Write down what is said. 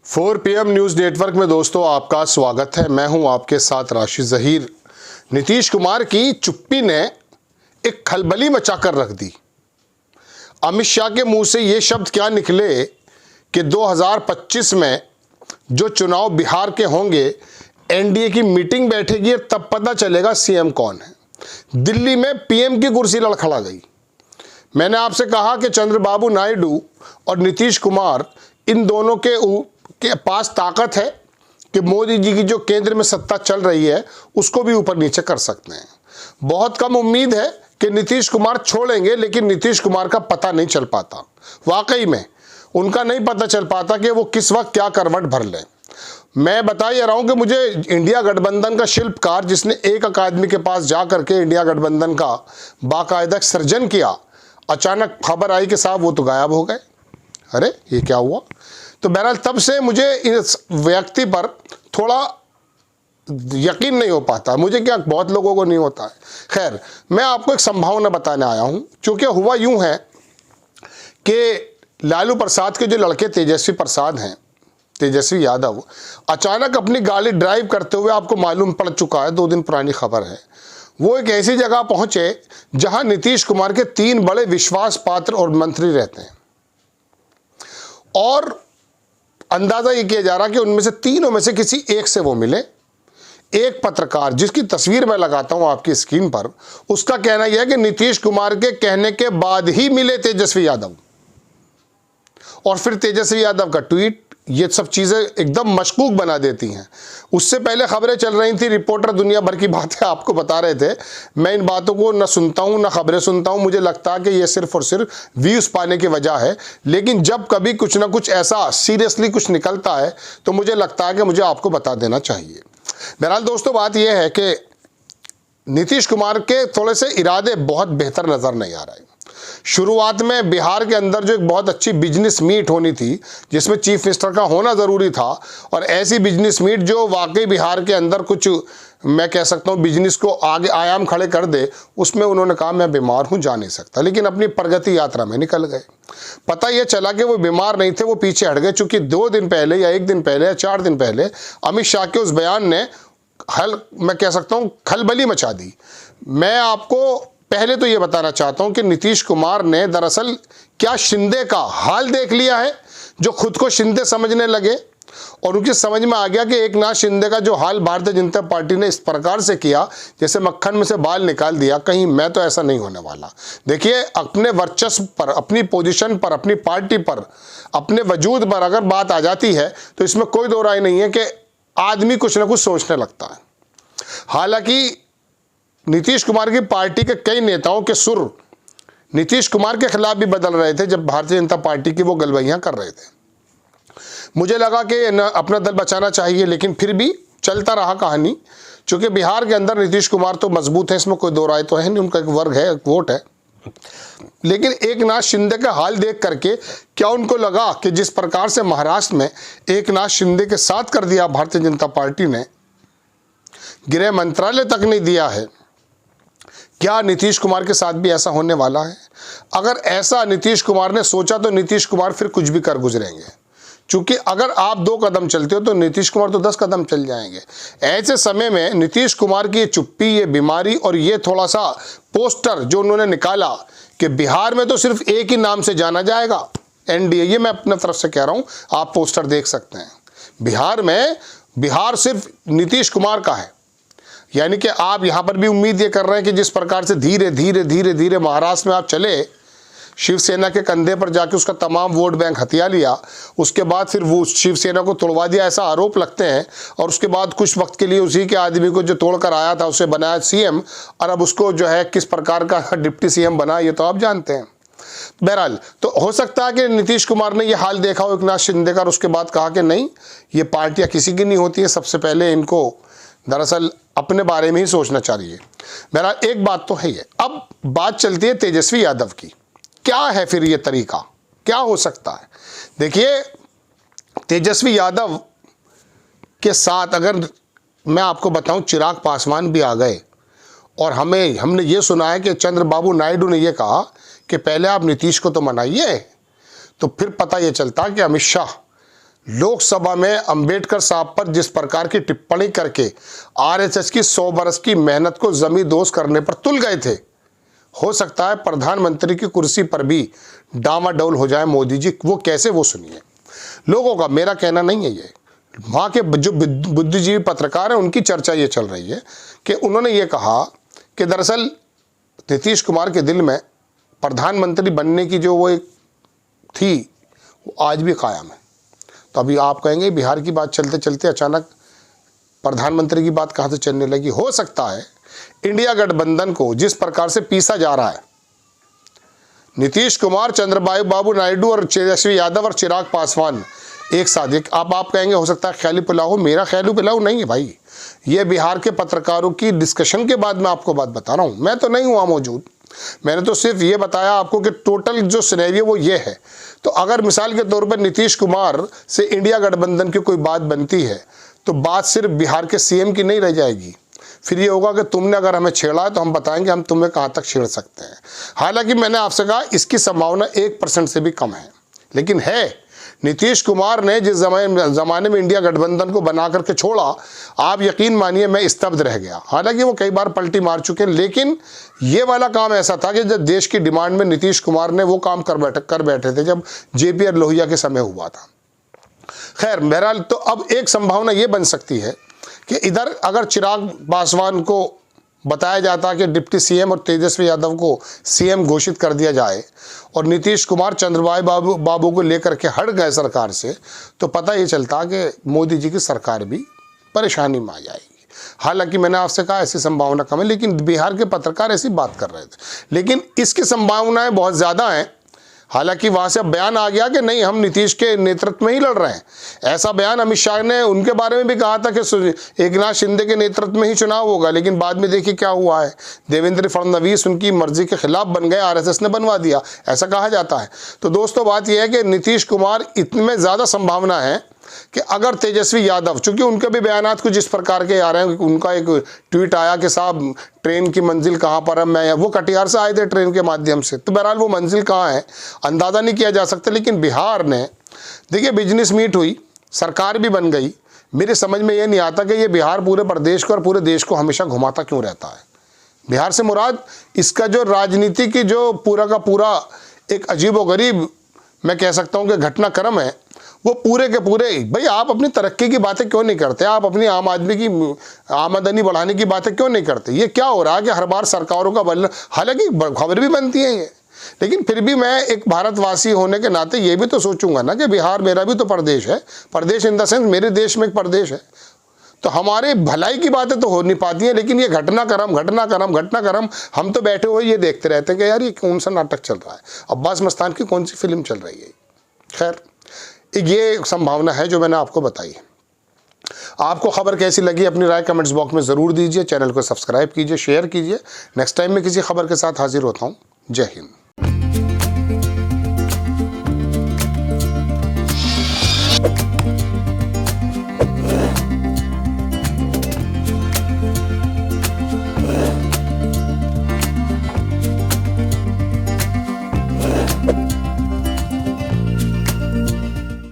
4 PM news network में दोस्तों आपका स्वागत है। मैं हूं आपके साथ राशिद ज़हीर। नीतीश कुमार की चुप्पी ने एक खलबली मचा कर रख दी। अमित शाह के मुंह से ये शब्द क्या निकले कि 2025 में जो चुनाव बिहार के होंगे, एनडीए की मीटिंग बैठेगी, तब पता चलेगा सीएम कौन है। दिल्ली में पीएम की कुर्सी लड़खड़ा गई। मैंने आपसे कहा कि चंद्रबाबू नायडू और नीतीश कुमार, इन दोनों के पास ताकत है कि मोदी जी की जो केंद्र में सत्ता चल रही है उसको भी ऊपर नीचे कर सकते हैं। बहुत कम उम्मीद है कि नीतीश कुमार छोड़ेंगे, लेकिन नीतीश कुमार का पता नहीं चल पाता। वाकई में उनका नहीं पता चल पाता कि वो किस वक्त क्या करवट भर लें। मैं बता ही रहा हूं कि मुझे इंडिया गठबंधन का शिल्पकार, जिसने एक अकादमी के पास जा करके इंडिया गठबंधन का बाकायदा सर्जन किया, अचानक खबर आई कि साहब वो तो गायब हो गए। अरे ये क्या हुआ? तो बहरहाल तब से मुझे इस व्यक्ति पर थोड़ा यकीन नहीं हो पाता। मुझे क्या, बहुत लोगों को नहीं होता है। खैर, मैं आपको एक संभावना बताने आया हूं। चूंकि हुआ यूं है कि लालू प्रसाद के जो लड़के तेजस्वी प्रसाद हैं, तेजस्वी यादव, अचानक अपनी गाड़ी ड्राइव करते हुए, आपको मालूम पड़ चुका है, 2 दिन पुरानी खबर है, वो एक ऐसी जगह पहुंचे जहां नीतीश कुमार के 3 बड़े विश्वास पात्र और मंत्री रहते हैं। और अंदाजा ये किया जा रहा कि उनमें से तीनों में से किसी एक से वो मिले। एक पत्रकार, जिसकी तस्वीर मैं लगाता हूं आपकी स्क्रीन पर, उसका कहना यह है कि नीतीश कुमार के कहने के बाद ही मिले तेजस्वी यादव। और फिर तेजस्वी यादव का ट्वीट, ये सब चीजें एकदम मशकूक बना देती हैं। उससे पहले खबरें चल रही थी, रिपोर्टर दुनिया भर की बातें आपको बता रहे थे। मैं इन बातों को न सुनता हूं, न खबरें सुनता हूं। मुझे लगता है कि ये सिर्फ और सिर्फ व्यूज पाने की वजह है। लेकिन जब कभी कुछ ना कुछ ऐसा सीरियसली कुछ निकलता है तो मुझे लगता है कि मुझे आपको बता देना चाहिए। बहरहाल दोस्तों, बात यह है कि नीतीश कुमार के थोड़े से इरादे बहुत बेहतर नजर नहीं आ रहे। शुरुआत में बिहार के अंदर जो एक बहुत अच्छी बिजनेस मीट होनी थी, जिसमें चीफ मिनिस्टर का होना ज़रूरी था, और ऐसी बिजनेस मीट जो वाकई बिहार के अंदर कुछ, मैं कह सकता हूँ, बिजनेस को आगे आयाम खड़े कर दे, उसमें उन्होंने कहा मैं बीमार हूँ, जा नहीं सकता। लेकिन अपनी प्रगति यात्रा में निकल गए। पता यह चला कि वो बीमार नहीं थे, वो पीछे हट गए। चूँकि 2 दिन पहले या 1 दिन पहले या 4 दिन पहले अमित शाह के उस बयान ने मैं कह सकता हूँ खलबली मचा दी। मैं आपको पहले तो ये बताना चाहता हूं कि नीतीश कुमार ने दरअसल क्या शिंदे का हाल देख लिया है, जो खुद को शिंदे समझने लगे, और उनकी समझ में आ गया कि एक नाथ शिंदे का जो हाल भारतीय जनता पार्टी ने इस प्रकार से किया जैसे मक्खन में से बाल निकाल दिया, कहीं मैं तो ऐसा नहीं होने वाला। देखिए, अपने वर्चस्व पर, अपनी पोजीशन पर, अपनी पार्टी पर, अपने वजूद पर अगर बात आ जाती है तो इसमें कोई दो राय नहीं है कि आदमी कुछ ना कुछ सोचने लगता है। हालांकि नीतीश कुमार की पार्टी के कई नेताओं के सुर नीतीश कुमार के खिलाफ भी बदल रहे थे जब भारतीय जनता पार्टी की वो गलबैयां कर रहे थे। मुझे लगा कि अपना दल बचाना चाहिए, लेकिन फिर भी चलता रहा कहानी। चूंकि बिहार के अंदर नीतीश कुमार तो मजबूत है, इसमें कोई दो राय तो है नहीं, उनका एक वर्ग है, एक वोट है। लेकिन एक नाथ शिंदे का हाल देख करके क्या उनको लगा कि जिस प्रकार से महाराष्ट्र में एक नाथ शिंदे के साथ कर दिया भारतीय जनता पार्टी ने, गृह मंत्रालय तक नहीं दिया है, क्या नीतीश कुमार के साथ भी ऐसा होने वाला है? अगर ऐसा नीतीश कुमार ने सोचा तो नीतीश कुमार फिर कुछ भी कर गुजरेंगे। क्योंकि अगर आप 2 कदम चलते हो तो नीतीश कुमार तो 10 कदम चल जाएंगे। ऐसे समय में नीतीश कुमार की ये चुप्पी, ये बीमारी और ये थोड़ा सा पोस्टर जो उन्होंने निकाला कि बिहार में तो सिर्फ एक ही नाम से जाना जाएगा, एनडीए, ये मैं अपने तरफ से कह रहा हूँ, आप पोस्टर देख सकते हैं। बिहार सिर्फ नीतीश कुमार का है। यानी कि आप यहाँ पर भी उम्मीद ये कर रहे हैं कि जिस प्रकार से धीरे धीरे महाराष्ट्र में आप चले, शिवसेना के कंधे पर जाके उसका तमाम वोट बैंक हथिया लिया, उसके बाद फिर वो शिवसेना को तोड़वा दिया, ऐसा आरोप लगते हैं, और उसके बाद कुछ वक्त के लिए उसी के आदमी को जो तोड़कर आया था उसे बनाया सीएम, और अब उसको जो है किस प्रकार का डिप्टी सीएम बना, ये तो आप जानते हैं। बहरहाल, तो हो सकता है कि नीतीश कुमार ने ये हाल देखा हो एक नाथ शिंदे का, और उसके बाद कहा कि नहीं, ये पार्टियाँ किसी की नहीं होती है, सबसे पहले इनको दरअसल अपने बारे में ही सोचना चाहिए। मेरा एक बात तो है ये। अब बात चलती है तेजस्वी यादव की। क्या है फिर ये तरीका, क्या हो सकता है? देखिए, तेजस्वी यादव के साथ अगर मैं आपको बताऊं, चिराग पासवान भी आ गए, और हमने ये सुना है कि चंद्रबाबू नायडू ने ये कहा कि पहले आप नीतीश को तो मनाइए, तो फिर पता ये चलता कि अमित शाह लोकसभा में अंबेडकर साहब पर जिस प्रकार की टिप्पणी करके आरएसएस की 100 बरस की मेहनत को जमींदोज करने पर तुल गए थे, हो सकता है प्रधानमंत्री की कुर्सी पर भी डामाडोल हो जाए मोदी जी। वो कैसे, वो सुनिए। लोगों का, मेरा कहना नहीं है ये, वहाँ के जो बुद्धिजीवी पत्रकार हैं उनकी चर्चा ये चल रही है कि उन्होंने ये कहा कि दरअसल नीतीश कुमार के दिल में प्रधानमंत्री बनने की जो वो एक थी वो आज भी कायम है। तो अभी आप कहेंगे बिहार की बात चलते चलते अचानक प्रधानमंत्री की बात कहाँ से चलने लगी। हो सकता है इंडिया गठबंधन को जिस प्रकार से पीसा जा रहा है, नीतीश कुमार, चंद्रबाबू नायडू और तेजस्वी यादव और चिराग पासवान एक साथ, एक आप कहेंगे हो सकता है ख्याली पुलाव हो। मेरा ख्याली पुलाव नहीं है भाई, ये बिहार के पत्रकारों की डिस्कशन के बाद मैं आपको बात बता रहा हूँ। मैं तो नहीं हुआ मौजूद, मैंने तो सिर्फ ये बताया आपको कि टोटल जो सिनेरियो वो ये है। तो अगर मिसाल के तौर पर नीतीश कुमार से इंडिया गठबंधन की कोई बात बनती है तो बात सिर्फ बिहार के सीएम की नहीं रह जाएगी, फिर ये होगा कि तुमने अगर हमें छेड़ा है तो हम बताएंगे हम तुम्हें कहाँ तक छेड़ सकते हैं। हालांकि मैंने आपसे कहा इसकी संभावना 1% से भी कम है, लेकिन है। नीतीश कुमार ने जिस ज़माने में इंडिया गठबंधन को बना करके छोड़ा, आप यकीन मानिए मैं स्तब्ध रह गया। हालांकि वो कई बार पलटी मार चुके हैं, लेकिन ये वाला काम ऐसा था कि जब देश की डिमांड में नीतीश कुमार ने वो काम कर बैठे थे जब JPR लोहिया के समय हुआ था। खैर बहरहाल, तो अब एक संभावना ये बन सकती है कि इधर अगर चिराग पासवान को बताया जाता कि डिप्टी सीएम और तेजस्वी यादव को सीएम घोषित कर दिया जाए और नीतीश कुमार बाबू को लेकर के हट गए सरकार से, तो पता ये चलता कि मोदी जी की सरकार भी परेशानी में आ जाएगी। हालांकि मैंने आपसे कहा ऐसी संभावना कम है, लेकिन बिहार के पत्रकार ऐसी बात कर रहे थे, लेकिन इसकी संभावनाएं बहुत ज़्यादा हैं। हालांकि वहाँ से बयान आ गया कि नहीं हम नीतीश के नेतृत्व में ही लड़ रहे हैं। ऐसा बयान अमित शाह ने उनके बारे में भी कहा था कि एकनाथ शिंदे के नेतृत्व में ही चुनाव होगा, लेकिन बाद में देखिए क्या हुआ है, देवेंद्र फडणवीस उनकी मर्जी के खिलाफ बन गए, आरएसएस ने बनवा दिया, ऐसा कहा जाता है। तो दोस्तों बात यह है कि नीतीश कुमार इतने ज़्यादा संभावना है कि अगर तेजस्वी यादव, चूंकि उनके भी बयानात कुछ इस प्रकार के आ रहे हैं, उनका एक ट्वीट आया कि साहब ट्रेन की मंजिल कहाँ पर है, मैं वो कटिहार से आए थे ट्रेन के माध्यम से, तो बहरहाल वो मंजिल कहाँ है अंदाज़ा नहीं किया जा सकता। लेकिन बिहार ने देखिए बिजनेस मीट हुई, सरकार भी बन गई, मेरे समझ में ये नहीं आता कि ये बिहार पूरे प्रदेश को और पूरे देश को हमेशा घुमाता क्यों रहता है। बिहार से मुराद इसका जो राजनीति की जो पूरा का पूरा एक अजीबोगरीब मैं कह सकता हूँ कि घटनाक्रम है, वो पूरे के पूरे, भाई आप अपनी तरक्की की बातें क्यों नहीं करते, आप अपनी आम आदमी की आमदनी बढ़ाने की बातें क्यों नहीं करते। ये क्या हो रहा है कि हर बार सरकारों का बदलना, हालांकि खबर भी बनती है ये, लेकिन फिर भी मैं एक भारतवासी होने के नाते ये भी तो सोचूंगा ना कि बिहार मेरा भी तो प्रदेश है, प्रदेश इन द सेंस मेरे देश में एक प्रदेश है, तो हमारे भलाई की बातें तो हो नहीं पाती हैं। लेकिन ये घटनाक्रम हम तो बैठे हुए ये देखते रहते हैं कि यार ये कौन सा नाटक चल रहा है, अब्बास मस्तान की कौन सी फिल्म चल रही है। खैर ये संभावना है जो मैंने आपको बताई है। आपको खबर कैसी लगी अपनी राय कमेंट्स बॉक्स में ज़रूर दीजिए, चैनल को सब्सक्राइब कीजिए, शेयर कीजिए। नेक्स्ट टाइम मैं किसी खबर के साथ हाजिर होता हूँ। जय हिंद।